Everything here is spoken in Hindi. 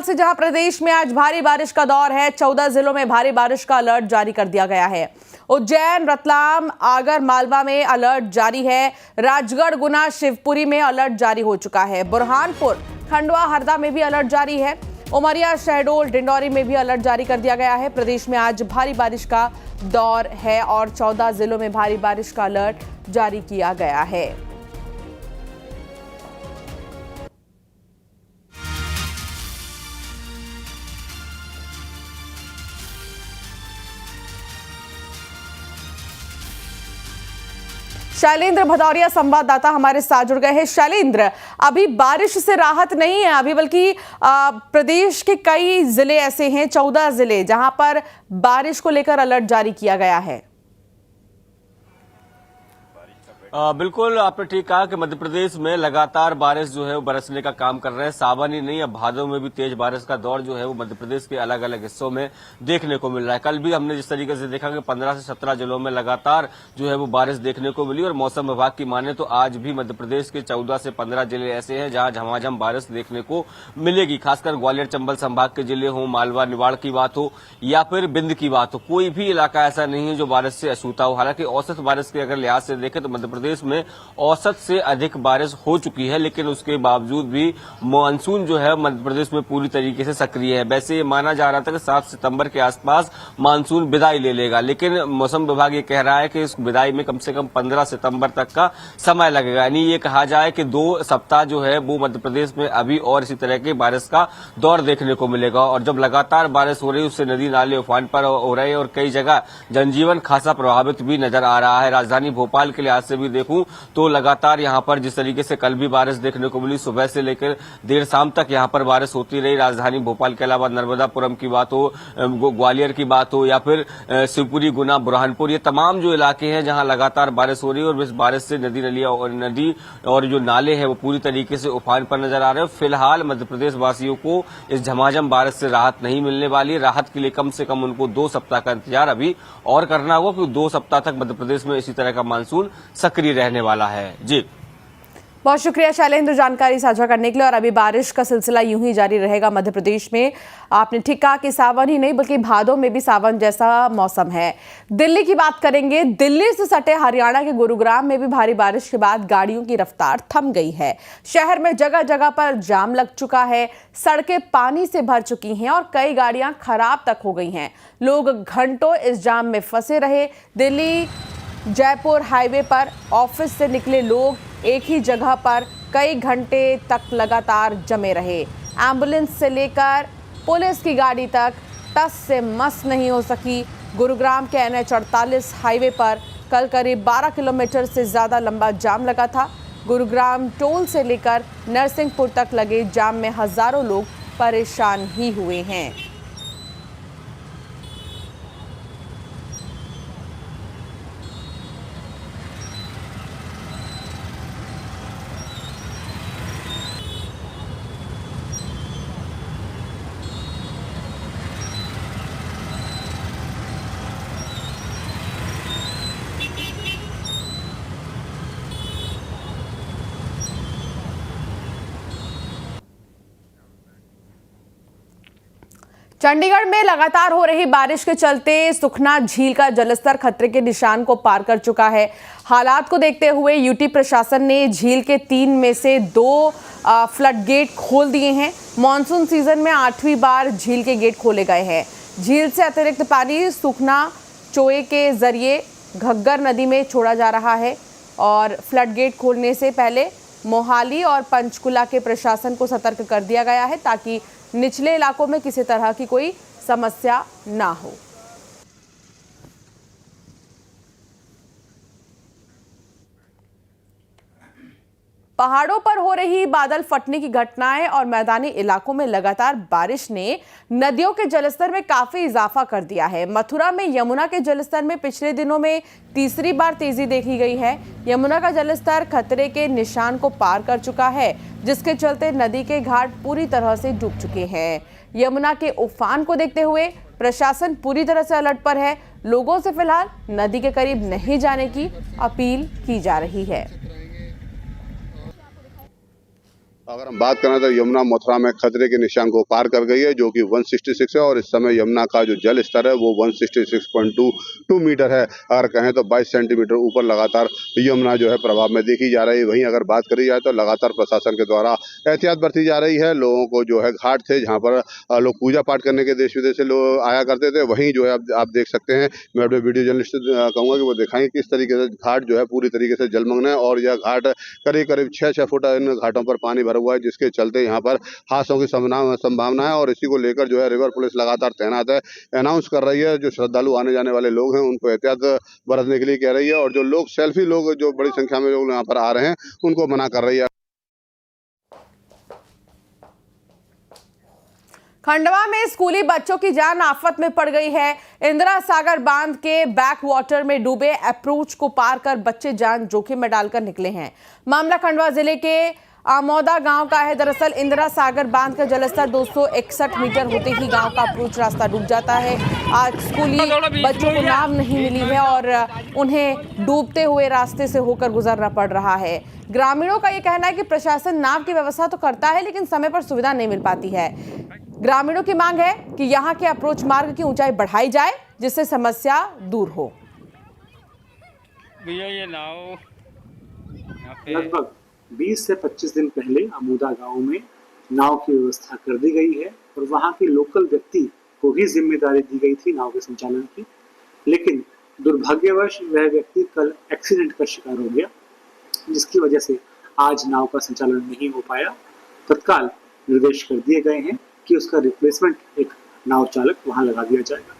से जहां प्रदेश में आज भारी बारिश का दौर है, 14 जिलों में भारी बारिश का अलर्ट जारी कर दिया गया है। उज्जैन, रतलाम, आगर मालवा में अलर्ट जारी है। राजगढ़, गुना, शिवपुरी में अलर्ट जारी हो चुका है। बुरहानपुर, खंडवा, हरदा में भी अलर्ट जारी है। उमरिया, शहडोल, डिंडौरी में भी अलर्ट जारी कर दिया गया है। प्रदेश में आज भारी बारिश का दौर है और 14 जिलों में भारी बारिश का अलर्ट जारी किया गया है। शैलेंद्र भदौरिया संवाददाता हमारे साथ जुड़ गए हैं। शैलेंद्र, अभी बारिश से राहत नहीं है अभी, बल्कि प्रदेश के कई जिले ऐसे हैं, 14 जिले, जहां पर बारिश को लेकर अलर्ट जारी किया गया है। बिल्कुल आपने ठीक कहा कि मध्य प्रदेश में लगातार बारिश जो है वो बरसने का काम कर रहे हैं। सावन ही नहीं, अब भादों में भी तेज बारिश का दौर जो है वो मध्य प्रदेश के अलग अलग हिस्सों में देखने को मिल रहा है। कल भी हमने जिस तरीके से देखा कि 15 से 17 जिलों में लगातार जो है वो बारिश देखने को मिली और मौसम विभाग की माने तो आज भी मध्य प्रदेश के 14 से 15 जिले ऐसे हैं जहां झमाझम बारिश देखने को मिलेगी। खासकर ग्वालियर चंबल संभाग के जिले हो, मालवा निवाड़ की बात हो या फिर बिंद की बात हो, कोई भी इलाका ऐसा नहीं है जो बारिश से अछूता हो। हालांकि औसत बारिश के अगर लिहाज से देखें तो मध्य प्रदेश में औसत से अधिक बारिश हो चुकी है, लेकिन उसके बावजूद भी मानसून जो है मध्य प्रदेश में पूरी तरीके से सक्रिय है। वैसे ये माना जा रहा था कि 7 सितंबर के आसपास मानसून विदाई ले लेगा, लेकिन मौसम विभाग ये कह रहा है कि इस विदाई में कम से कम 15 सितंबर तक का समय लगेगा। यानी ये कहा जाए कि 2 सप्ताह जो है वो मध्य प्रदेश में अभी और इसी तरह के बारिश का दौर देखने को मिलेगा। और जब लगातार बारिश हो रही है उससे नदी नाले उफान पर हो रहे हैं और कई जगह जनजीवन खासा प्रभावित भी नजर आ रहा है। राजधानी भोपाल के लिहाज से भी देखूं तो लगातार यहां पर जिस तरीके से कल भी बारिश देखने को मिली, सुबह से लेकर देर शाम तक यहां पर बारिश होती रही। राजधानी भोपाल के अलावा नर्मदापुरम की बात हो, ग्वालियर की बात हो या फिर शिवपुरी, गुना, बुरहानपुर, ये तमाम जो इलाके हैं जहां लगातार बारिश हो रही है और इस बारिश से नदी और जो नाले हैं वो पूरी तरीके से उफान पर नजर आ रहे हैं। फिलहाल मध्य प्रदेश वासियों को इस झमाझम बारिश से राहत नहीं मिलने वाली। राहत के लिए कम से कम उनको 2 सप्ताह का इंतजार अभी और करना होगा, क्योंकि 2 सप्ताह तक मध्य प्रदेश में इसी तरह का मानसून सक्रिय रहने वाला है। जी, बहुत शुक्रिया शैलेंद्र जानकारी साझा करने के लिए। और अभी बारिश का सिलसिला यूं ही जारी रहेगा मध्य प्रदेश में। आपने ठीक कहा कि सावन ही नहीं बल्कि भादों में भी सावन जैसा मौसम है। दिल्ली की बात करेंगे। दिल्ली से सटे हरियाणा के गुरुग्राम में भी भारी बारिश के बाद गाड़ियों की रफ्तार थम गई है। शहर में जगह जगह पर जाम लग चुका है, सड़कें पानी से भर चुकी हैं और कई गाड़ियां खराब तक हो गई हैं। लोग घंटों इस जाम में फंसे रहे। दिल्ली जयपुर हाईवे पर ऑफिस से निकले लोग एक ही जगह पर कई घंटे तक लगातार जमे रहे। एम्बुलेंस से लेकर पुलिस की गाड़ी तक टस से मस नहीं हो सकी। गुरुग्राम के NH 48 हाईवे पर कल करीब 12 किलोमीटर से ज़्यादा लंबा जाम लगा था। गुरुग्राम टोल से लेकर नरसिंहपुर तक लगे जाम में हज़ारों लोग परेशान ही हुए हैं। चंडीगढ़ में लगातार हो रही बारिश के चलते सुखना झील का जलस्तर खतरे के निशान को पार कर चुका है। हालात को देखते हुए यूटी प्रशासन ने झील के 3 में से 2 फ्लड गेट खोल दिए हैं। मॉनसून सीजन में 8वीं बार झील के गेट खोले गए हैं। झील से अतिरिक्त पानी सुखना चोए के जरिए घग्गर नदी में छोड़ा जा रहा है और फ्लड गेट खोलने से पहले मोहाली और पंचकुला के प्रशासन को सतर्क कर दिया गया है ताकि निचले इलाकों में किसी तरह की कोई समस्या ना हो। पहाड़ों पर हो रही बादल फटने की घटनाएं और मैदानी इलाकों में लगातार बारिश ने नदियों के जलस्तर में काफी इजाफा कर दिया है। मथुरा में यमुना के जलस्तर में पिछले दिनों में तीसरी बार तेजी देखी गई है। यमुना का जलस्तर खतरे के निशान को पार कर चुका है, जिसके चलते नदी के घाट पूरी तरह से डूब चुके हैं। यमुना के उफान को देखते हुए प्रशासन पूरी तरह से अलर्ट पर है। लोगों से फिलहाल नदी के करीब नहीं जाने की अपील की जा रही है। अगर हम बात करें तो यमुना मथुरा में खतरे के निशान को पार कर गई है, जो कि 166 है और इस समय यमुना का जो जल स्तर है वो 166.22 मीटर है। अगर कहें तो 22 सेंटीमीटर ऊपर लगातार यमुना जो है प्रभाव में देखी जा रही है। वहीं अगर बात करी जाए तो लगातार प्रशासन के द्वारा एहतियात बरती जा रही है। लोगों को जो है घाट थे जहाँ पर लोग पूजा पाठ करने के देश विदेश से लोग आया करते थे, वहीं जो है आप देख सकते हैं। मैं अपने वीडियो जर्नलिस्ट से कहूँगा कि वो दिखाएं किस तरीके से घाट जो है पूरी तरीके से जलमग्न है और यह घाट करीब करीब 6 फुट इन घाटों पर पानी भरा हुआ है, जिसके चलते यहाँ पर हादसों की संभावना है और इसी को लेकर जो है रिवर पुलिस लगातार तैनात है। अनाउंस कर रही है, जो श्रद्धालु आने जाने वाले लोग हैं उनको एहतियात बरतने के लिए कह रही है और जो लोग सेल्फी लोग जो बड़ी संख्या में लोग यहाँ पर आ रहे हैं उनको मना कर रही है। खंडवा में स्कूली बच्चों की जान आफत में पड़ गई है। इंदिरा सागर बांध के बैक वाटर में डूबे अप्रोच को पार कर बच्चे जान जोखिम में डालकर निकले हैं। मामला खंडवा जिले के आमोदा गांव का है। दरअसल इंदिरा सागर बांध का जलस्तर 261 मीटर होते ही गांव का अप्रोच रास्ता डूब जाता है। आज स्कूली बच्चों को नाव नहीं मिली है और उन्हें डूबते हुए रास्ते से होकर गुजरना पड़ रहा है। ग्रामीणों का यह कहना है कि प्रशासन नाव की व्यवस्था तो करता है लेकिन समय पर सुविधा नहीं मिल पाती है। ग्रामीणों की मांग है कि यहां के अप्रोच मार्ग की ऊंचाई बढ़ाई जाए जिससे समस्या दूर हो। भैया ये नाव लगभग 20 से 25 दिन पहले आमोदा गांव में नाव की व्यवस्था कर दी गई है और वहां के लोकल व्यक्ति को भी जिम्मेदारी दी गई थी नाव के संचालन की, लेकिन दुर्भाग्यवश वह व्यक्ति कल एक्सीडेंट का शिकार हो गया, जिसकी वजह से आज नाव का संचालन नहीं हो पाया। तत्काल निर्देश कर दिए गए हैं कि उसका रिप्लेसमेंट एक नाव चालक वहां लगा दिया जाएगा।